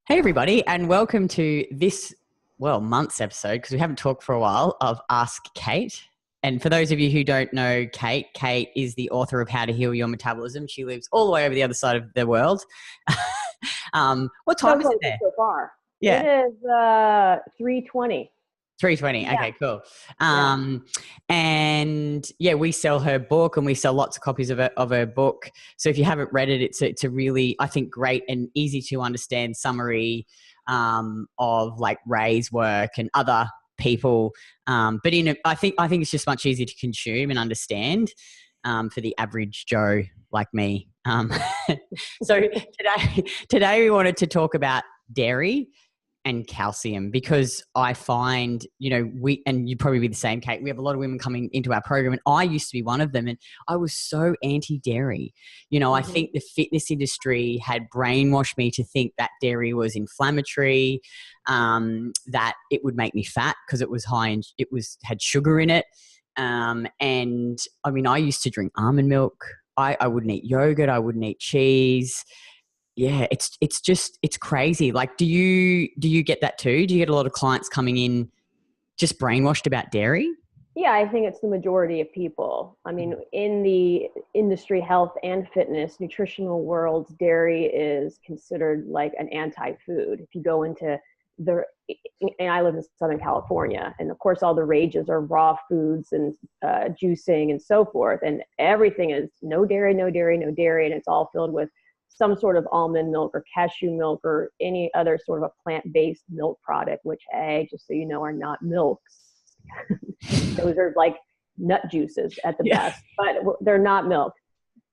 Hey everybody, and welcome to this, month's episode, because we haven't talked for a while, of Ask Kate. And for those of you who don't know Kate, Kate is the author of How to Heal Your Metabolism. She lives all the way over the other side of the world. What time is it there? So far. Yeah. It is 3:20. 3:20. Yeah. Okay, cool. And yeah, we sell her book and we sell lots of copies of her book. So if you haven't read it, it's a really, I think, great and easy to understand summary of like Ray's work and other people. But I think it's just much easier to consume and understand for the average Joe like me. So today we wanted to talk about dairy and calcium, because I find, and you'd probably be the same, Kate, we have a lot of women coming into our program, and I used to be one of them, and I was so anti-dairy. I think the fitness industry had brainwashed me to think that dairy was inflammatory, that it would make me fat because it was had sugar in it. And I mean, I used to drink almond milk. I wouldn't eat yogurt. I wouldn't eat cheese. Yeah, it's crazy. Like, do you get that too? Do you get a lot of clients coming in just brainwashed about dairy? Yeah, I think it's the majority of people. I mean, in the industry, health and fitness, nutritional worlds, dairy is considered like an anti-food. If you go into and I live in Southern California, and of course all the rages are raw foods and juicing and so forth, and everything is no dairy, no dairy, no dairy, and it's all filled with some sort of almond milk or cashew milk or any other sort of a plant-based milk product, which, just so you know, are not milks. Those are like nut juices at the best, but they're not milk.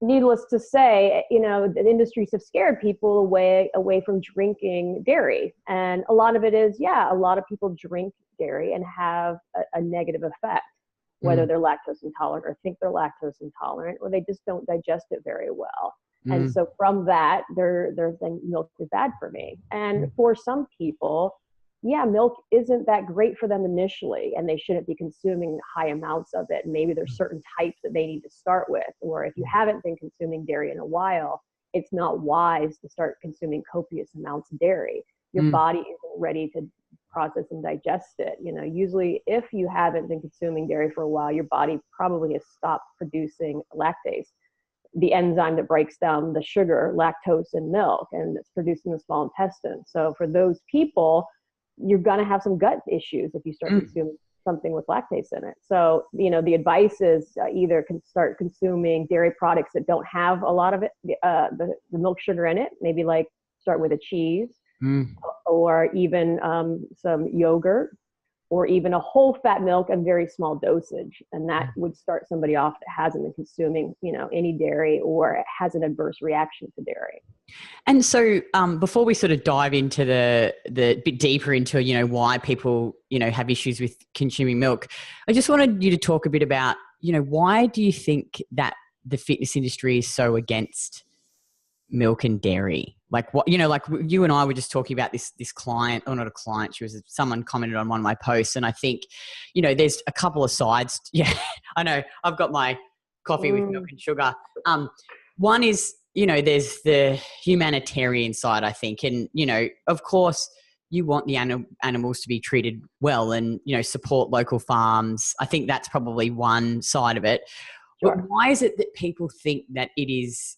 Needless to say, the industries have scared people away from drinking dairy. And a lot of it is, a lot of people drink dairy and have a negative effect, whether they're lactose intolerant or think they're lactose intolerant, or they just don't digest it very well. And so from that, they're saying milk is bad for me. And for some people, milk isn't that great for them initially, and they shouldn't be consuming high amounts of it. Maybe there's certain types that they need to start with, or if you haven't been consuming dairy in a while, it's not wise to start consuming copious amounts of dairy. Your body isn't ready to process and digest it. Usually if you haven't been consuming dairy for a while, your body probably has stopped producing lactase, the enzyme that breaks down the sugar, lactose in milk, and it's produced in the small intestine. So for those people, you're going to have some gut issues if you start consuming something with lactase in it. So, the advice is either start consuming dairy products that don't have a lot of it, the milk sugar in it, maybe like start with a cheese or even some yogurt, or even a whole fat milk in very small dosage. And that would start somebody off that hasn't been consuming, any dairy or has an adverse reaction to dairy. And so before we sort of dive into the bit deeper into, why people, have issues with consuming milk, I just wanted you to talk a bit about, why do you think that the fitness industry is so against milk and dairy? Like what, like you and I were just talking about this client, or not a client, someone commented on one of my posts, and I think, there's a couple of sides. Yeah, I know. I've got my coffee with milk and sugar. One is, there's the humanitarian side, I think. And, of course you want the animals to be treated well and, support local farms. I think that's probably one side of it. Sure. But why is it that people think that it is,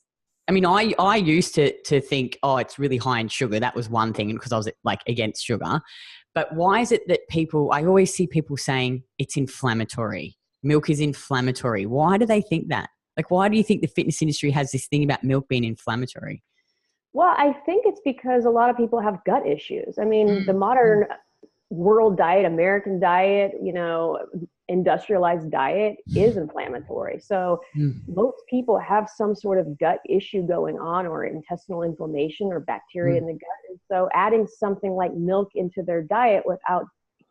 I mean, I used to think, it's really high in sugar. That was one thing, because I was like against sugar. But why is it that I always see people saying it's inflammatory. Milk is inflammatory. Why do they think that? Like, why do you think the fitness industry has this thing about milk being inflammatory? Well, I think it's because a lot of people have gut issues. I mean, the modern world diet, American diet, industrialized diet is inflammatory. So most people have some sort of gut issue going on, or intestinal inflammation or bacteria in the gut. And so adding something like milk into their diet without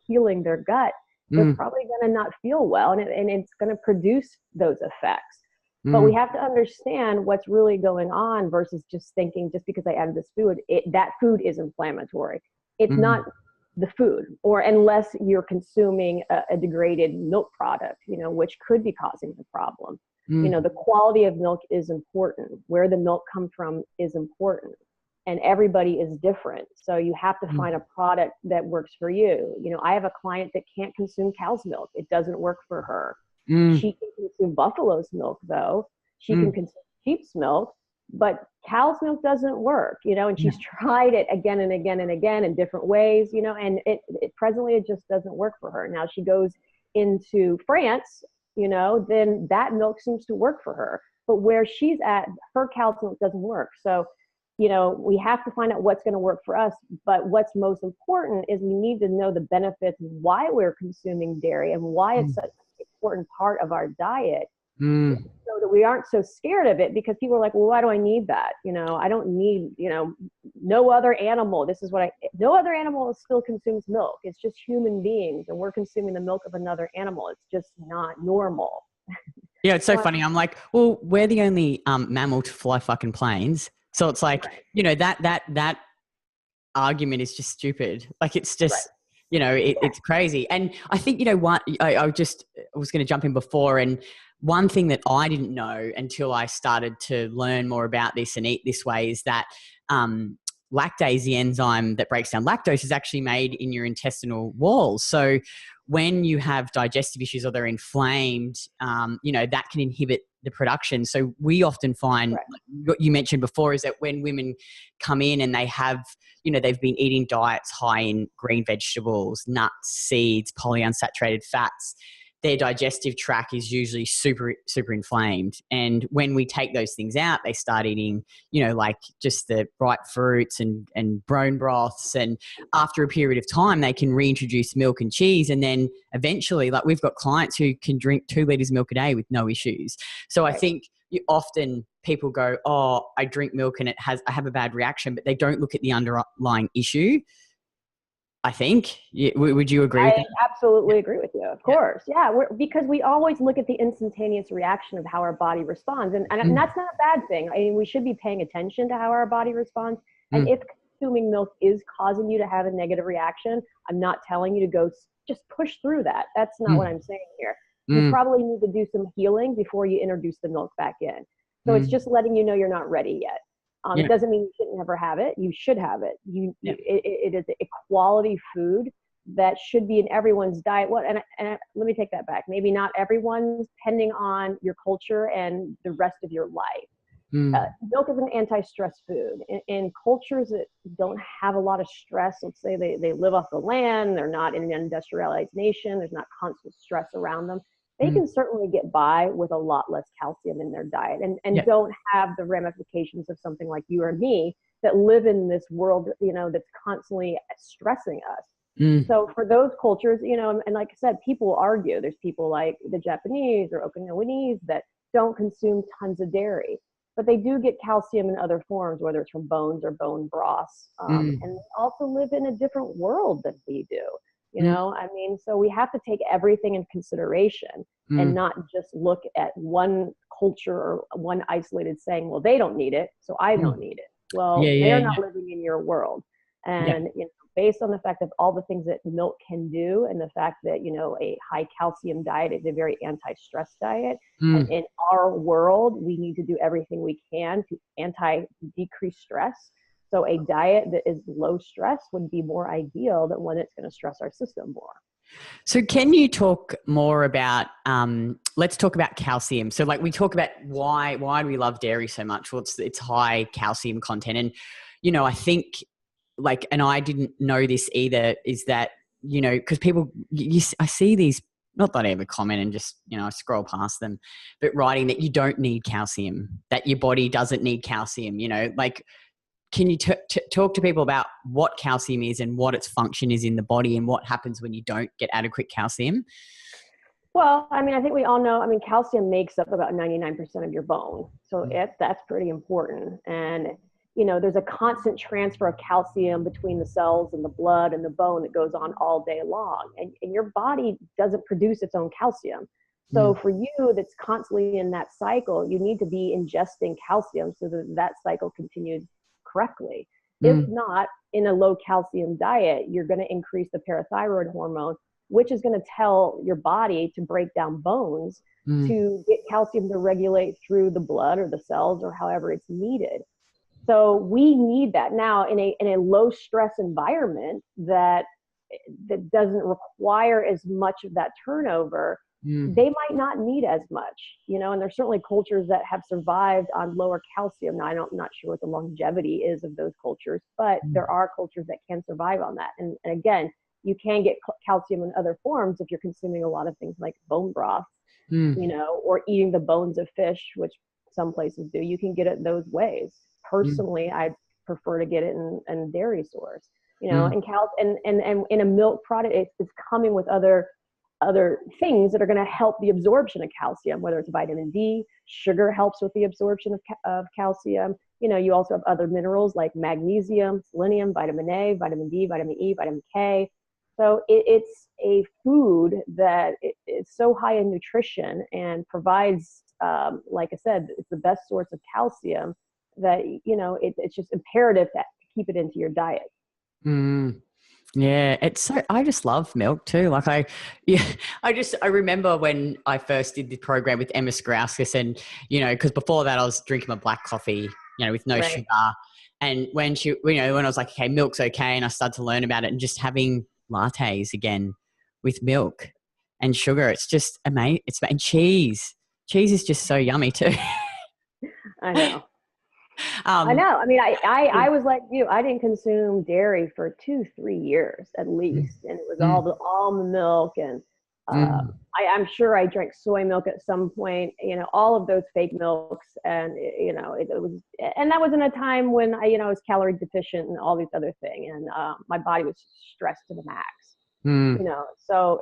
healing their gut, they're probably going to not feel well, and it's going to produce those effects. But we have to understand what's really going on versus just thinking, just because I added this food, that food is inflammatory. It's not the food, or unless you're consuming a degraded milk product, which could be causing the problem. The quality of milk is important. Where the milk comes from is important. and everybody is different. So you have to find a product that works for you. You know, I have a client that can't consume cow's milk. It doesn't work for her. She can consume buffalo's milk though. She can consume sheep's milk, but cow's milk doesn't work, you know, and she's tried it again and again and again in different ways, you know, and it presently it just doesn't work for her. Now she goes into France, you know, then that milk seems to work for her. But where she's at, her cow's milk doesn't work. So, you know, we have to find out what's going to work for us. But what's most important is we need to know the benefits, why we're consuming dairy and why it's such an important part of our diet. So that we aren't so scared of it, because people are like, well, why do I need that? You know, I don't need, you know, no other animal. No other animal still consumes milk. It's just human beings, and we're consuming the milk of another animal. It's just not normal. Yeah, it's so funny. I'm like, well, we're the only mammal to fly fucking planes. So it's like, you know, that argument is just stupid. Like, it's just, you know, it's crazy. And I think, you know what, I was going to jump in before, and one thing that I didn't know until I started to learn more about this and eat this way is that lactase, the enzyme that breaks down lactose, is actually made in your intestinal walls. So when you have digestive issues or they're inflamed, you know, that can inhibit the production. So we often find, what you mentioned before, is that when women come in and they have, you know, they've been eating diets high in green vegetables, nuts, seeds, polyunsaturated fats, their digestive tract is usually super, super inflamed. And when we take those things out, they start eating, you know, like just the ripe fruits and bone broths. And after a period of time, they can reintroduce milk and cheese. And then eventually, like, we've got clients who can drink 2 liters of milk a day with no issues. So I think often people go, oh, I drink milk and I have a bad reaction, but they don't look at the underlying issue. I think. Would you agree with that? I absolutely agree with you. Of course. Yeah. Because we always look at the instantaneous reaction of how our body responds. And that's not a bad thing. I mean, we should be paying attention to how our body responds. And if consuming milk is causing you to have a negative reaction, I'm not telling you to go just push through that. That's not what I'm saying here. You probably need to do some healing before you introduce the milk back in. So it's just letting you know you're not ready yet. It doesn't mean you shouldn't ever have it. You should have it. It is a quality food that should be in everyone's diet. And let me take that back. Maybe not everyone's, depending on your culture and the rest of your life. Milk is an anti-stress food. In cultures that don't have a lot of stress, let's say they live off the land, they're not in an industrialized nation, there's not constant stress around them, they can certainly get by with a lot less calcium in their diet and don't have the ramifications of something like you or me that live in this world, you know, that's constantly stressing us. So for those cultures, you know, and like I said, people argue. There's people like the Japanese or Okinawanese that don't consume tons of dairy, but they do get calcium in other forms, whether it's from bones or bone broths. And they also live in a different world than we do. You know, I mean, so we have to take everything in consideration and not just look at one culture or one isolated saying, well, they don't need it, so I don't need it. Well, they're not living in your world. And, you know, based on the fact of all the things that milk can do and the fact that, you know, a high calcium diet is a very anti-stress diet. And in our world, we need to do everything we can to decrease stress. So a diet that is low stress would be more ideal than one that's going to stress our system more. So can you talk more about, let's talk about calcium. So like we talk about why do we love dairy so much? Well, it's high calcium content. And, you know, I think like, and I didn't know this either, is that, you know, because people, I see these, not that I ever comment and just, you know, I scroll past them, but writing that you don't need calcium, that your body doesn't need calcium, you know, like, can you talk to people about what calcium is and what its function is in the body and what happens when you don't get adequate calcium? Well, I mean, I think we all know, I mean, calcium makes up about 99% of your bone. So that's pretty important. And, you know, there's a constant transfer of calcium between the cells and the blood and the bone that goes on all day long. And your body doesn't produce its own calcium. So for you that's constantly in that cycle, you need to be ingesting calcium so that cycle continues correctly. If not, in a low calcium diet, you're going to increase the parathyroid hormone, which is going to tell your body to break down bones to get calcium to regulate through the blood or the cells or however it's needed. So we need that now in a low stress environment that doesn't require as much of that turnover. They might not need as much, and there's certainly cultures that have survived on lower calcium. Now, I'm not sure what the longevity is of those cultures, but there are cultures that can survive on that. And again, you can get calcium in other forms if you're consuming a lot of things like bone broth, or eating the bones of fish, which some places do. You can get it those ways. Personally, I prefer to get it in dairy source, and in a milk product, it's coming with other things that are going to help the absorption of calcium, whether it's vitamin D. Sugar helps with the absorption of calcium. You also have other minerals like magnesium, selenium, vitamin A, vitamin D, vitamin E, vitamin K. So it's a food that is so high in nutrition and provides, like I said, it's the best source of calcium that, it's just imperative to keep it into your diet. Yeah, I just love milk too. Like I remember when I first did the program with Emma Skrauskas, and, because before that I was drinking my black coffee, with no sugar. And when when I was like, okay, milk's okay. And I started to learn about it and just having lattes again with milk and sugar. It's just amazing. And cheese is just so yummy too. I know. I know. I mean, I was like you. I didn't consume dairy for 2-3 years at least, and it was all the almond milk, and I'm sure I drank soy milk at some point. All of those fake milks, and it was, and that was in a time when I was calorie deficient and all these other things, and my body was stressed to the max. So.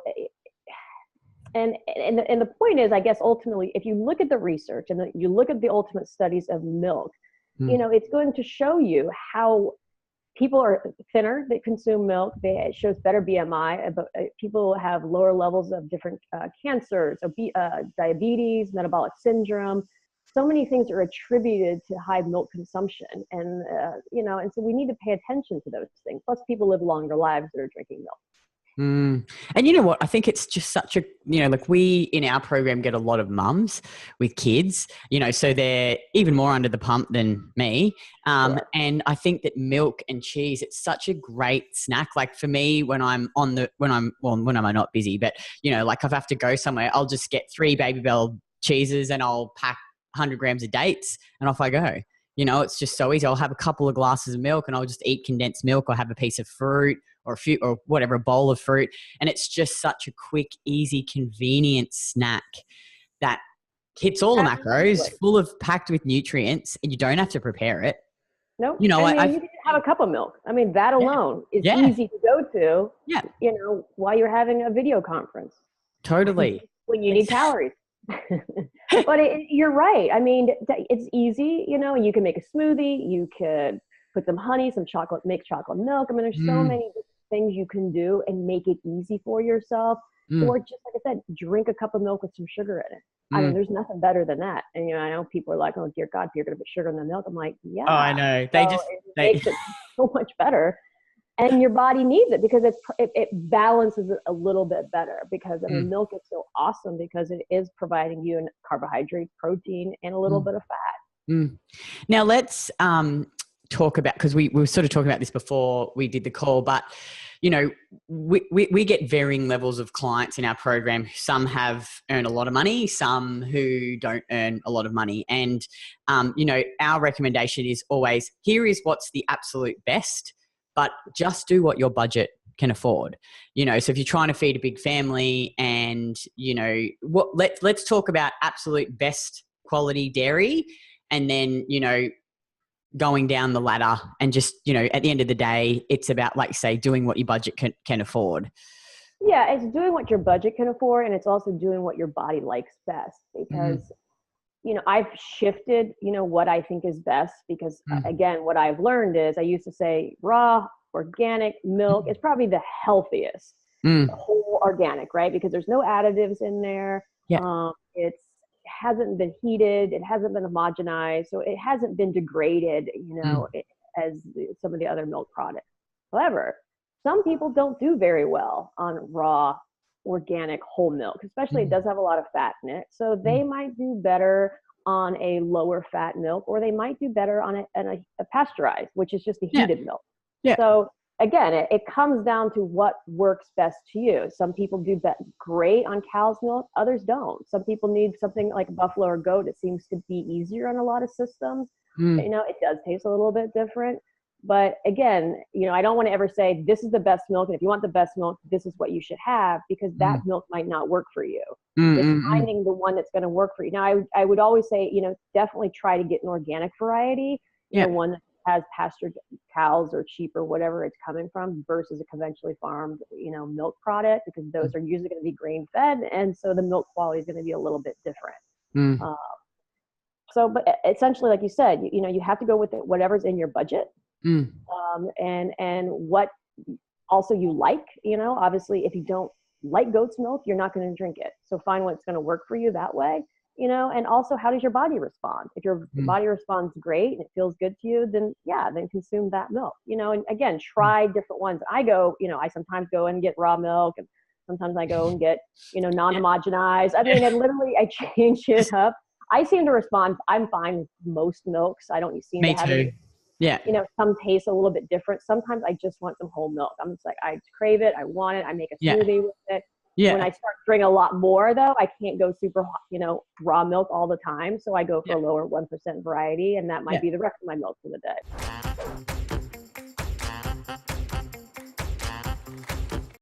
And the point is, I guess, ultimately, if you look at the research and you look at the ultimate studies of milk, it's going to show you how people are thinner that consume milk. It shows better BMI, but people have lower levels of different cancers, diabetes, metabolic syndrome. So many things are attributed to high milk consumption. And, and so we need to pay attention to those things. Plus, people live longer lives that are drinking milk. And you know what? I think it's just such a, like we in our program get a lot of mums with kids, so they're even more under the pump than me. Sure. And I think that milk and cheese, it's such a great snack. Like for me, when I'm not busy, but like if I have to go somewhere, I'll just get 3 Baby Bell cheeses and I'll pack 100 grams of dates and off I go. It's just so easy. I'll have a couple of glasses of milk and I'll just eat condensed milk or have a piece of fruit or a bowl of fruit. And it's just such a quick, easy, convenient snack that hits all the macros, packed with nutrients, and you don't have to prepare it. Nope. You can have a cup of milk. I mean, that alone is easy to go to, while you're having a video conference. Totally. When you need calories. But you're right. I mean, it's easy, you can make a smoothie, you could put some honey, some chocolate, make chocolate milk. I mean, there's so many things you can do and make it easy for yourself. Or just like I said, drink a cup of milk with some sugar in it. I mean, there's nothing better than that. And, I know people are like, oh, dear God, you're going to put sugar in the milk. I'm like, yeah. Oh, I know. It makes it so much better. And your body needs it because it balances it a little bit better because, I mean, milk is so awesome because it is providing you carbohydrates, protein, and a little bit of fat. Now let's talk about, because we were sort of talking about this before we did the call, but we get varying levels of clients in our program. Some have earned a lot of money, some who don't earn a lot of money. And, our recommendation is always, here is what's the absolute best, but just do what your budget can afford. So if you're trying to feed a big family and, let's talk about absolute best quality dairy, and then, going down the ladder and just, at the end of the day, it's about, like, say, doing what your budget can afford. Yeah, it's doing what your budget can afford, and it's also doing what your body likes best because, I've shifted, what I think is best because, again, what I've learned is I used to say raw, organic milk is probably the healthiest, whole organic, right? Because there's no additives in there. Yeah. It hasn't been heated. It hasn't been homogenized. So it hasn't been degraded, as some of the other milk products. However, some people don't do very well on raw, organic whole milk, especially it does have a lot of fat in it. So they might do better on a lower fat milk, or they might do better on a pasteurized, which is just a Yeah. heated milk. Yeah. So again, it comes down to what works best to you. Some people do great on cow's milk, others don't. Some people need something like buffalo or goat. It seems to be easier on a lot of systems. Mm. You know, it does taste a little bit different. But again, you know, I don't want to ever say this is the best milk, and if you want the best milk, this is what you should have, because that milk might not work for you. It's finding the one that's going to work for you. Now, I would always say, you know, definitely try to get an organic variety, you know, one that has pastured cows or sheep or whatever it's coming from, versus a conventionally farmed, you know, milk product, because those are usually going to be grain fed, and so the milk quality is going to be a little bit different. So, but essentially, like you said, you know, you have to go with whatever's in your budget, and what also you like. You know, obviously, if you don't like goat's milk, you're not going to drink it. So find what's going to work for you that way. You know, and also, how does your body respond? If your body responds great and it feels good to you, then then consume that milk. You know, and again, try different ones. I sometimes go and get raw milk, and sometimes I go and get, you know, non-homogenized. I mean, I change it up. I seem to respond. I'm fine with most milks. I don't seem Me to have too. any, Yeah. you know, some taste a little bit different. Sometimes I just want some whole milk. I'm just like, I crave it. I want it. I make a smoothie with it. Yeah. When I start drinking a lot more, though, I can't go super, you know, raw milk all the time. So I go for a lower 1% variety, and that might be the rest of my milk for the day.